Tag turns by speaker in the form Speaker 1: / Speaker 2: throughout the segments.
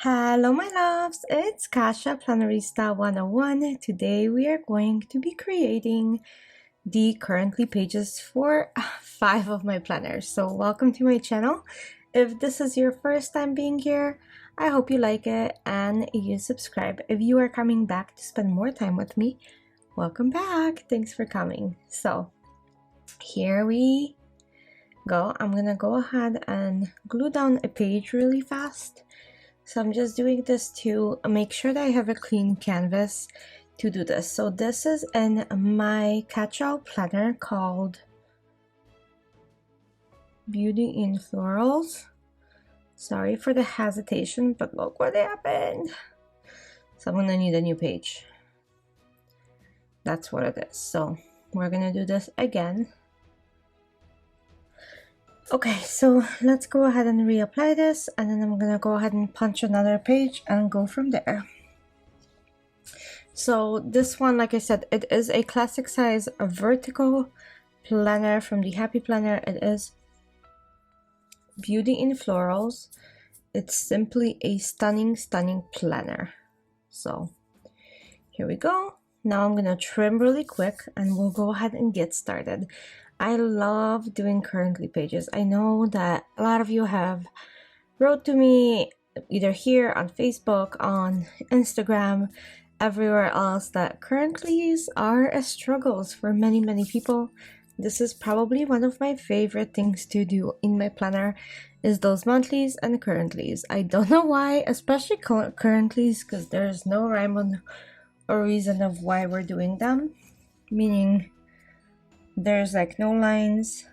Speaker 1: Hello my loves, it's Kasha Planarista 101. Today we are going to be creating the currently pages for 5 of my planners. So welcome to my channel. If this is your first time being here, I hope you like it and you subscribe. If you are coming back to spend more time with me, welcome back. Thanks for coming. So here we go. I'm gonna go ahead and glue down a page really fast. So I'm just doing this to make sure that I have a clean canvas to do this. So this is in my catch-all planner called Beauty in Florals. Sorry for the hesitation, but look what happened. So I'm gonna need a new page. That's what it is. So we're gonna do this again. Okay, so let's go ahead and reapply this, and then I'm gonna go ahead and punch another page and go from there. So this one, like I said, it is a classic size, a vertical planner from the Happy Planner. It is Beauty in Florals. It's simply a stunning planner. So here we go. Now I'm gonna trim really quick and we'll go ahead and get started. I love doing currently pages. I know that a lot of you have wrote to me either here on Facebook, on Instagram, everywhere else that currentlies are a struggles for many people. This is probably one of my favorite things to do in my planner is those monthlies and currentlies. I don't know why, especially currentlies, because there's no rhyme or reason of why we're doing them, meaning there's like no lines,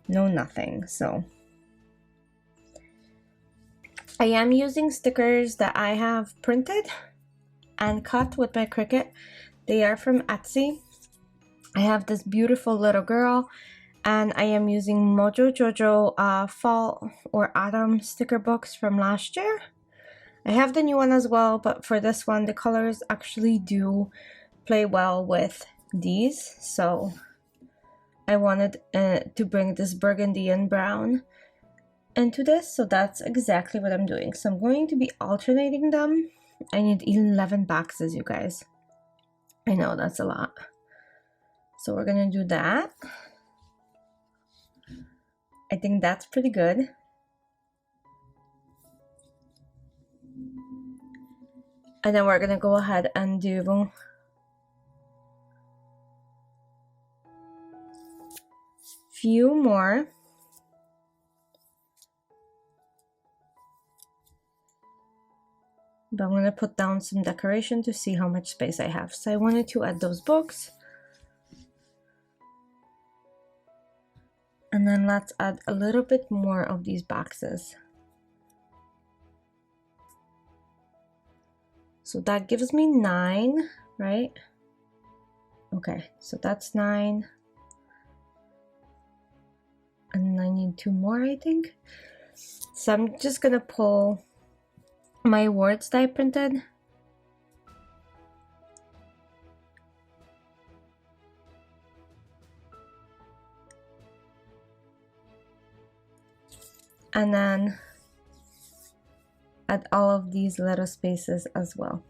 Speaker 1: no nothing. So I am using stickers that I have printed and cut with my Cricut. They are from Etsy. I have this beautiful little girl, and I am using Mojo Jojo fall or autumn sticker books from last year. I have the new one as well, but for this one the colors actually do play well with these, so I wanted to bring this burgundy and brown into this, so that's exactly what I'm doing. So I'm going to be alternating them. I need 11 boxes, you guys. I know that's a lot. So we're gonna do that. I think that's pretty good. And then we're gonna go ahead and do few more. But I'm gonna put down some decoration to see how much space I have. So I wanted to add those books. And then let's add a little bit more of these boxes. So that gives me 9, right? Okay, so that's 9. And I need 2 more, I think. So I'm just gonna pull my words that I printed. And then add all of these little spaces as well.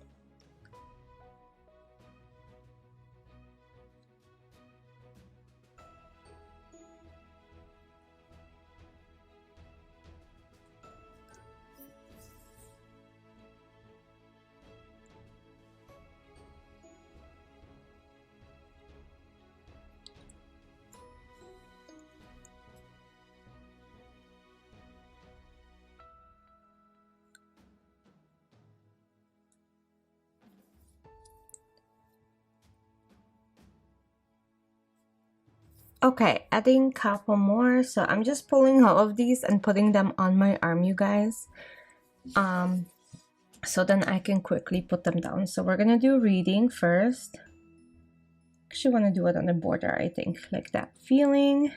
Speaker 1: Okay, adding a couple more. So I'm just pulling all of these and putting them on my arm, you guys. So then I can quickly put them down. So we're gonna do reading first. Actually want to do it on the border, I think, like that. Feeling,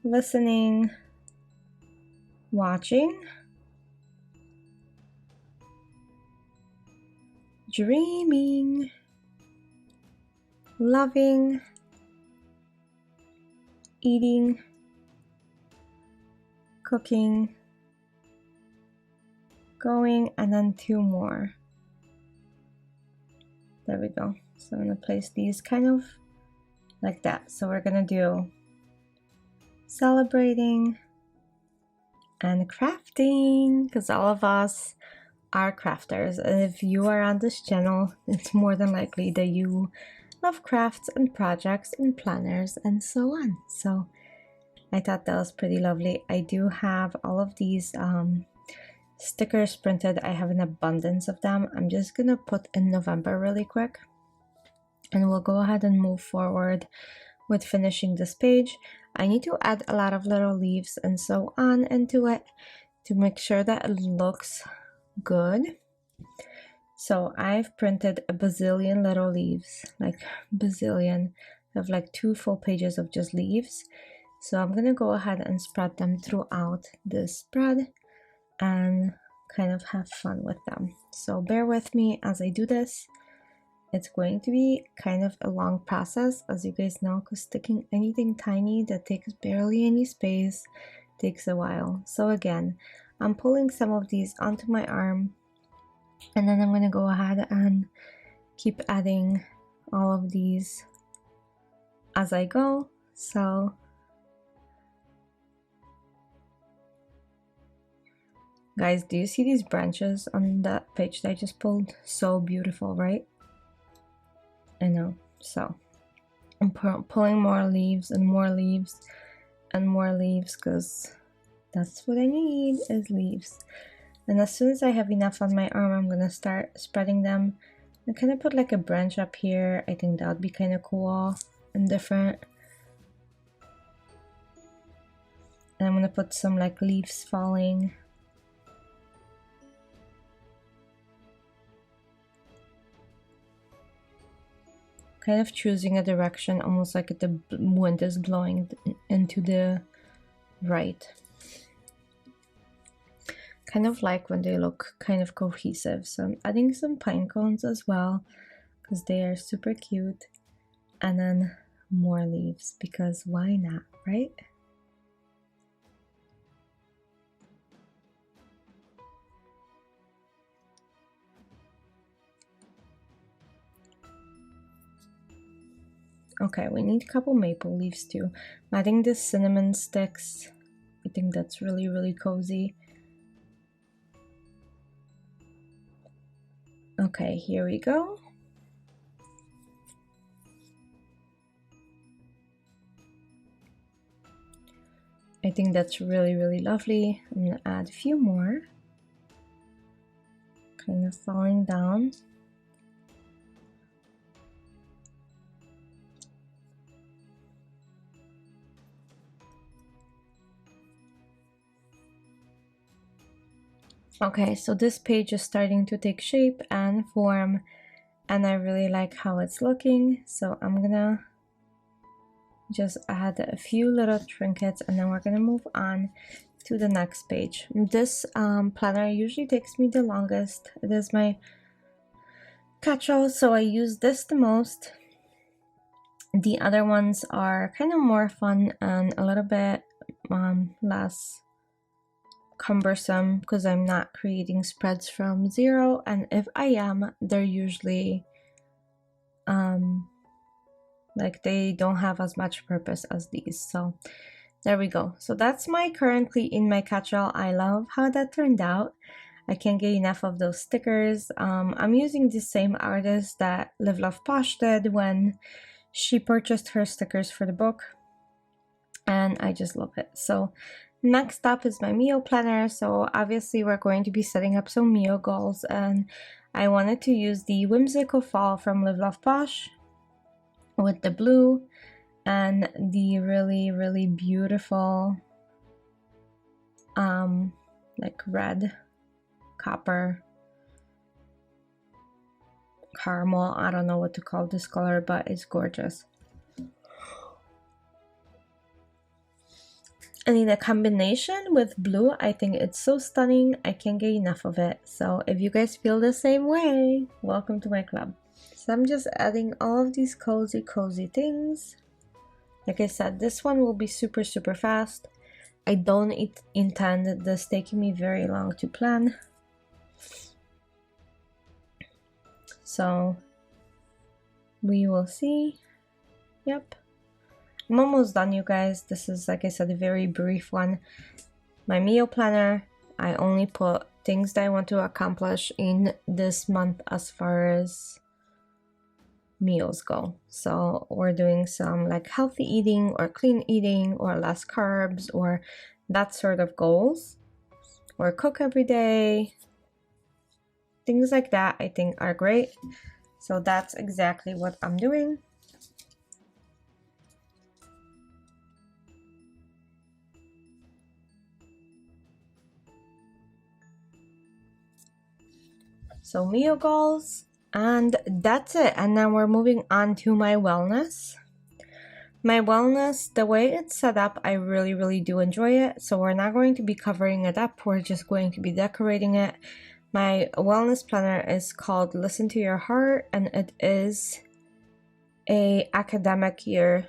Speaker 1: listening, watching, dreaming, loving, eating, cooking, going, and then 2 more. There we go. So I'm gonna place these kind of like that. So we're gonna do celebrating and crafting, because all of us are crafters. And if you are on this channel, it's more than likely that you love crafts and projects and planners and so on. So I thought that was pretty lovely. I do have all of these stickers printed. I have an abundance of them. I'm just gonna put in November really quick, and we'll go ahead and move forward with finishing this page. I need to add a lot of little leaves and so on into it to make sure that it looks good. So I've printed a bazillion little leaves, like bazillion. I have like 2 full pages of just leaves. So I'm gonna go ahead and spread them throughout this spread and kind of have fun with them. So bear with me as I do this. It's going to be kind of a long process, as you guys know, because sticking anything tiny that takes barely any space takes a while. So again, I'm pulling some of these onto my arm, and then I'm going to go ahead and keep adding all of these as I go. So guys, do you see these branches on that page that I just pulled? So beautiful, right? I know. So I'm pulling more leaves and more leaves and more leaves, because that's what I need, is leaves. And as soon as I have enough on my arm, I'm gonna start spreading them. I kind of put like a branch up here. I think that would be kind of cool and different. And I'm gonna put some like leaves falling. Kind of choosing a direction, almost like the wind is blowing into the right. Kind of like when they look kind of cohesive. So I'm adding some pine cones as well, because they are super cute. And then more leaves, because why not, right? Okay, we need a couple maple leaves too. Adding the cinnamon sticks. I think that's really, really cozy. Okay, here we go. I think that's really, really lovely. I'm gonna add a few more. Kind of falling down. Okay, so this page is starting to take shape and form, and I really like how it's looking. So I'm gonna just add a few little trinkets, and then we're gonna move on to the next page. This planner usually takes me the longest. It is my catch-all, so I use this the most. The other ones are kind of more fun and a little bit less cumbersome, because I'm not creating spreads from zero, and if I am, they're usually like they don't have as much purpose as these. So there we go. So that's my currently in my catch-all. I love how that turned out. I can't get enough of those stickers. I'm using the same artist that Live Love Posh did when she purchased her stickers for the book, and I just love it. So next up is my Mio planner. So obviously we're going to be setting up some Mio goals, and I wanted to use the Whimsical Fall from Live Love Posh with the blue and the really, really beautiful like red, copper, caramel. I don't know what to call this color, but it's gorgeous. And in a combination with blue, I think it's so stunning. I can't get enough of it. So if you guys feel the same way, welcome to my club. So I'm just adding all of these cozy things. Like I said, this one will be super, super fast. I don't intend this taking me very long to plan. So we will see. Yep. I'm almost done, you guys. This is, like I said, a very brief one. My meal planner, I only put things that I want to accomplish in this month as far as meals go. So we're doing some like healthy eating or clean eating or less carbs or that sort of goals, or cook every day. Things like that I think are great. So that's exactly what I'm doing. So meal goals, and that's it. And now we're moving on to my wellness. My wellness, the way it's set up, I really do enjoy it. So we're not going to be covering it up. We're just going to be decorating it. My wellness planner is called Listen to Your Heart, and it is a academic year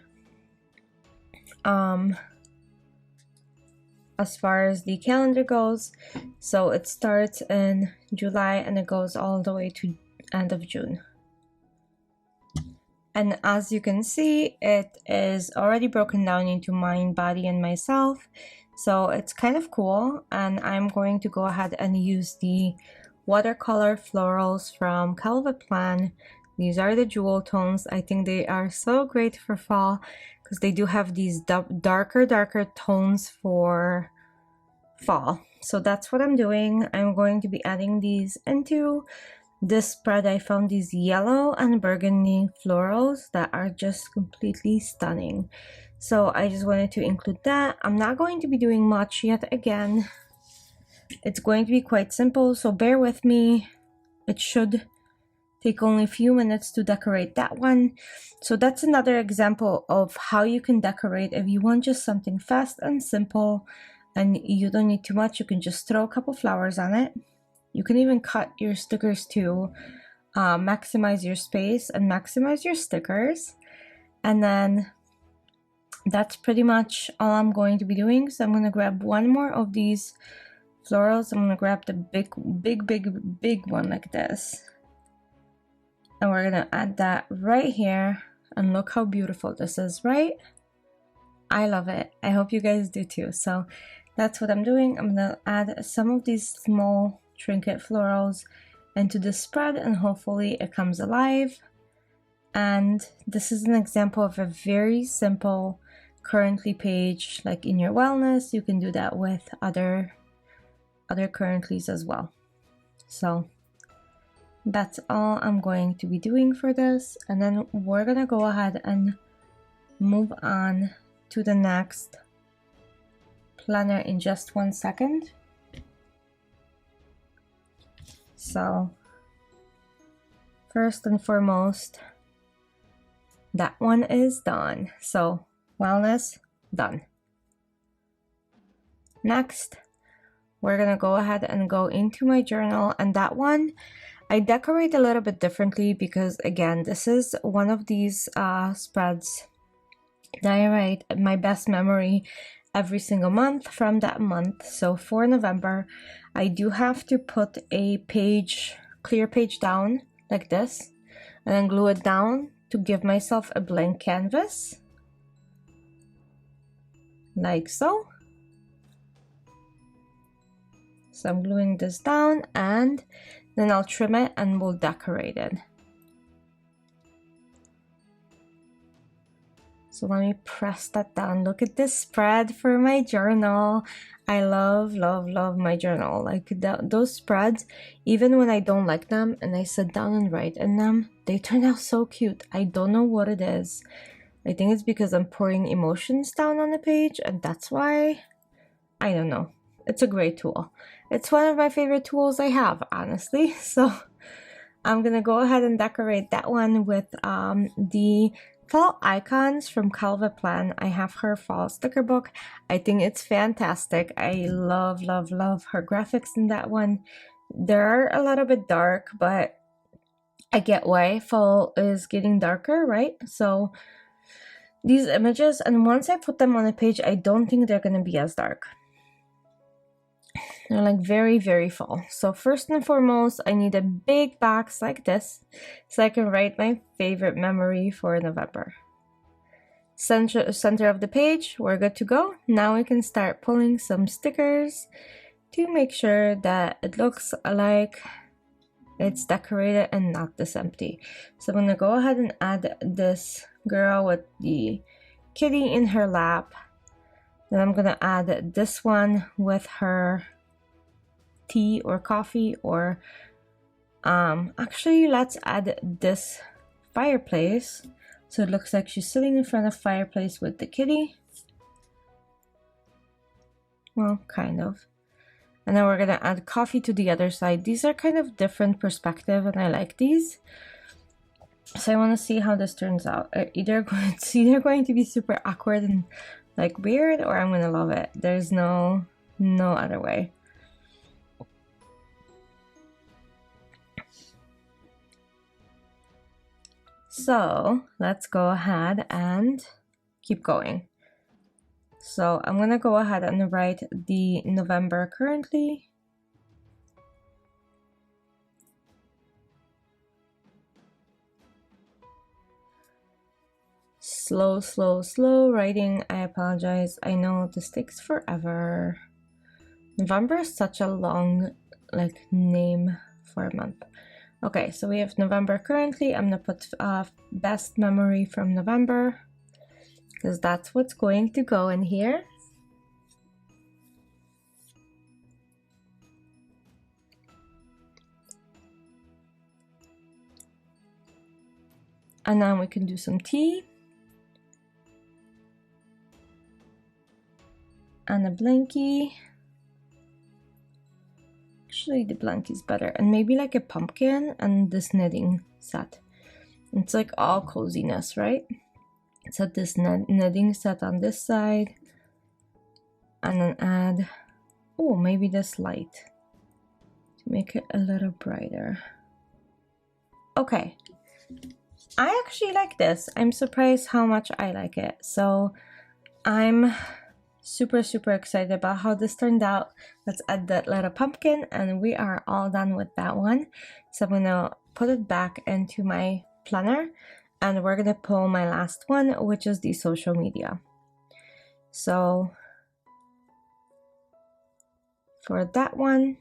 Speaker 1: as far as the calendar goes. So it starts in July and it goes all the way to end of June. And as you can see, it is already broken down into mind, body, and myself. So it's kind of cool. And I'm going to go ahead and use the watercolor florals from Calva Plan. These are the jewel tones. I think they are so great for fall because they do have these darker tones for fall. So that's what I'm doing. I'm going to be adding these into this spread. I found these yellow and burgundy florals that are just completely stunning. So I just wanted to include that. I'm not going to be doing much yet again. It's going to be quite simple, so bear with me. It should take only a few minutes to decorate that one. So that's another example of how you can decorate. If you want just something fast and simple and you don't need too much, you can just throw a couple flowers on it. You can even cut your stickers to maximize your space and maximize your stickers. And then that's pretty much all I'm going to be doing. So I'm going to grab one more of these florals. I'm going to grab the big one like this. And we're going to add that right here. And look how beautiful this is, right? I love it. I hope you guys do too. So that's what I'm doing. I'm going to add some of these small trinket florals into the spread and hopefully it comes alive. And this is an example of a very simple currently page, like in your wellness. You can do that with other currentlies as well. So that's all I'm going to be doing for this, and then we're gonna go ahead and move on to the next planner in just 1 second. So first and foremost, that one is done. So wellness, done. Next, we're gonna go ahead and go into my journal, and that one I decorate a little bit differently because again, this is one of these spreads that I write my best memory every single month from that month. So for November, I do have to put a page, clear page down like this, and then glue it down to give myself a blank canvas, like so. So I'm gluing this down and then I'll trim it and we'll decorate it. So let me press that down. Look at this spread for my journal. I love my journal. Like those spreads, even when I don't like them and I sit down and write in them, they turn out so cute. I don't know what it is. I think it's because I'm pouring emotions down on the page, and that's why. I don't know. It's a great tool. It's one of my favorite tools I have, honestly. So I'm gonna go ahead and decorate that one with the fall icons from Calva Plan. I have her fall sticker book. I think it's fantastic. I love her graphics in that one. They're a little bit dark, but I get why fall is getting darker, right? So these images, and once I put them on a page, I don't think they're gonna be as dark. They're like very, very full. So first and foremost, I need a big box like this so I can write my favorite memory for November. Center of the page, we're good to go. Now we can start pulling some stickers to make sure that it looks like it's decorated and not this empty. So I'm gonna go ahead and add this girl with the kitty in her lap. Then I'm gonna add this one with her tea or coffee, or actually let's add this fireplace so it looks like she's sitting in front of fireplace with the kitty. Well, kind of. And then we're gonna add coffee to the other side. These are kind of different perspective and I like these. So I want to see how this turns out. It's either going to be super awkward and like weird, or I'm gonna love it. There's no other way. So let's go ahead and keep going. So I'm gonna go ahead and write the November currently. Slow, slow, slow writing. I apologize. I know this takes forever. November is such a long like name for a month. Okay, so we have November currently. I'm gonna put best memory from November because that's what's going to go in here. And then we can do some tea. And a blankie. Actually, the blankie is better. And maybe like a pumpkin and this knitting set. It's like all coziness, right? So this knitting set on this side. And then add, oh, maybe this light to make it a little brighter. Okay. I actually like this. I'm surprised how much I like it. So I'm super excited about how this turned out. Let's add that little pumpkin and we are all done with that one. So I'm gonna put it back into my planner and we're gonna pull my last one, which is the social media. So for that one,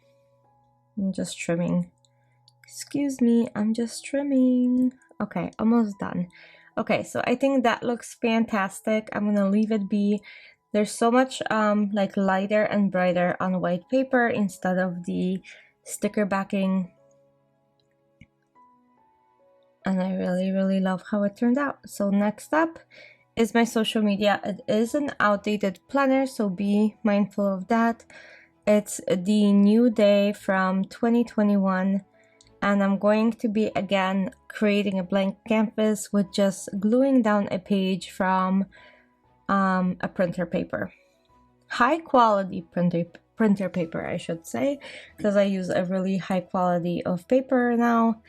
Speaker 1: I'm just trimming. Excuse me, I'm just trimming. Okay, almost done. Okay, so I think that looks fantastic. I'm gonna leave it be. There's so much like lighter and brighter on white paper instead of the sticker backing. And I really love how it turned out. So next up is my social media. It is an outdated planner, so be mindful of that. It's the new day from 2021. And I'm going to be again creating a blank canvas with just gluing down a page from a printer paper, high quality printer paper, I should say, because I use a really high quality of paper now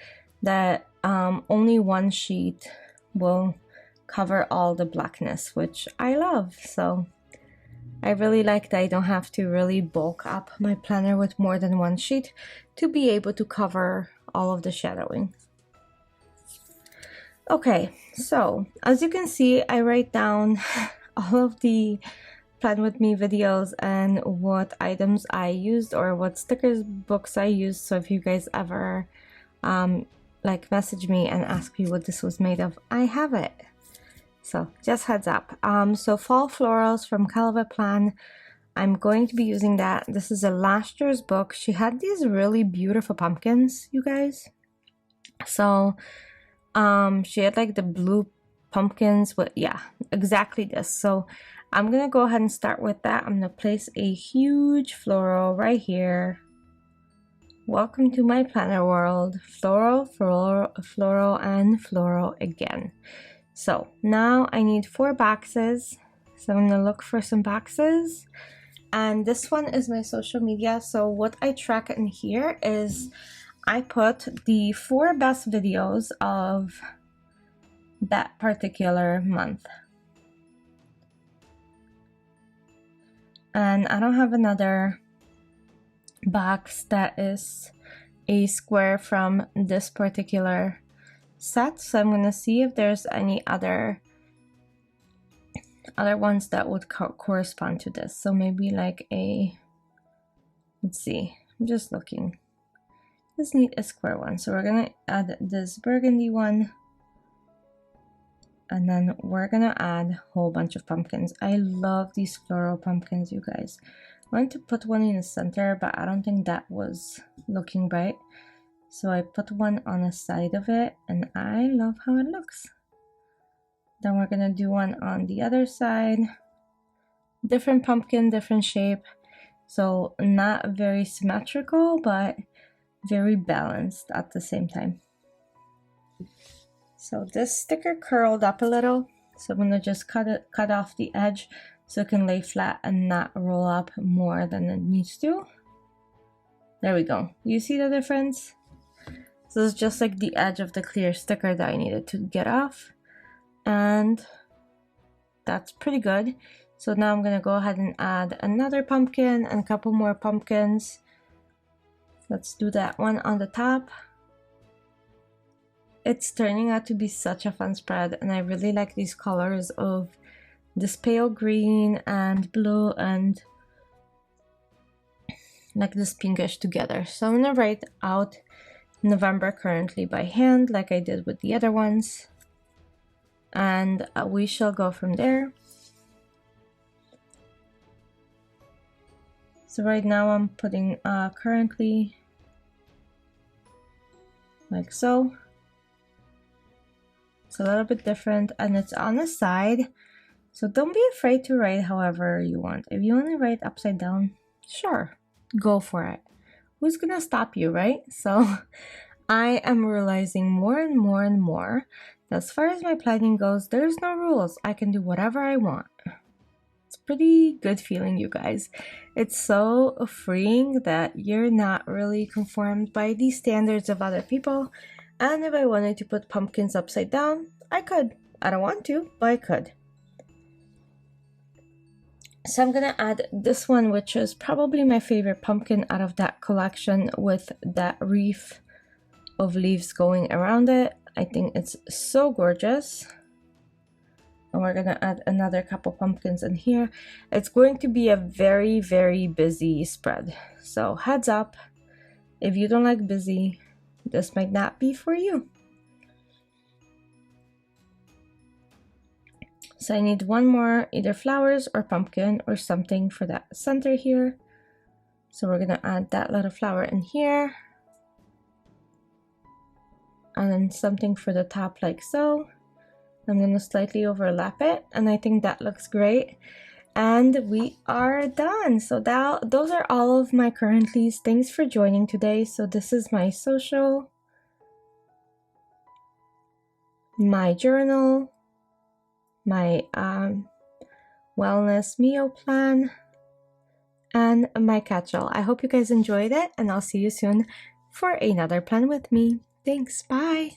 Speaker 1: that only one sheet will cover all the blackness, which I love. So I really like that I don't have to really bulk up my planner with more than one sheet to be able to cover all of the shadowing. Okay, so as you can see, I write down all of the plan with me videos and what items I used or what stickers books I used. So if you guys ever like message me and ask me what this was made of, I have it. So just heads up. So fall florals from Calva Plan. I'm going to be using that. This is a last year's book. She had these really beautiful pumpkins, you guys. So she had like the blue pumpkins with, yeah, exactly this. So I'm gonna go ahead and start with that. I'm gonna place a huge floral right here. Welcome to my planner world. Floral, floral, and floral again. So now I need 4 boxes. So I'm gonna look for some boxes. And this one is my social media. So what I track in here is I put the 4 best videos of that particular month. And I don't have another box that is a square from this particular set, so I'm gonna see if there's any other ones that would correspond to this. So maybe like a, let's see, I'm just looking. Just need a square one, so we're gonna add this burgundy one, and then we're gonna add a whole bunch of pumpkins. I love these floral pumpkins, you guys. I wanted to put one in the center, but I don't think that was looking right, so I put one on the side of it, and I love how it looks. Then we're gonna do one on the other side. Different pumpkin, different shape, so not very symmetrical, but very balanced at the same time. So this sticker curled up a little, so I'm gonna just cut off the edge so it can lay flat and not roll up more than it needs to. There we go. You see the difference? So it's just like the edge of the clear sticker that I needed to get off, and that's pretty good. So now I'm gonna go ahead and add another pumpkin and a couple more pumpkins. Let's do that one on the top. It's turning out to be such a fun spread, and I really like these colors of this pale green and blue and like this pinkish together. So I'm gonna write out November currently by hand like I did with the other ones, and we shall go from there. So right now I'm putting currently like so. It's a little bit different, and it's on the side, so don't be afraid to write however you want. If you want to write upside down, sure, go for it. Who's gonna stop you, right? So I am realizing more and more and more that as far as my planning goes, there's no rules. I can do whatever I want. It's pretty good feeling, you guys. It's so freeing that you're not really conformed by the standards of other people. And if I wanted to put pumpkins upside down, I could. I don't want to, but I could. So I'm gonna add this one, which is probably my favorite pumpkin out of that collection, with that wreath of leaves going around it. I think it's so gorgeous. And we're gonna add another couple pumpkins in here. It's going to be a very, very busy spread. So heads up, if you don't like busy, this might not be for you. So I need one more, either flowers or pumpkin or something for that center here. So we're gonna add that little flower in here. And then something for the top like so. I'm gonna slightly overlap it, and I think that looks great. And we are done. So those are all of my currentlies. Thanks for joining today. So this is my social, my journal, my wellness meal plan, and my catch-all. I hope you guys enjoyed it, and I'll see you soon for another plan with me. Thanks, bye!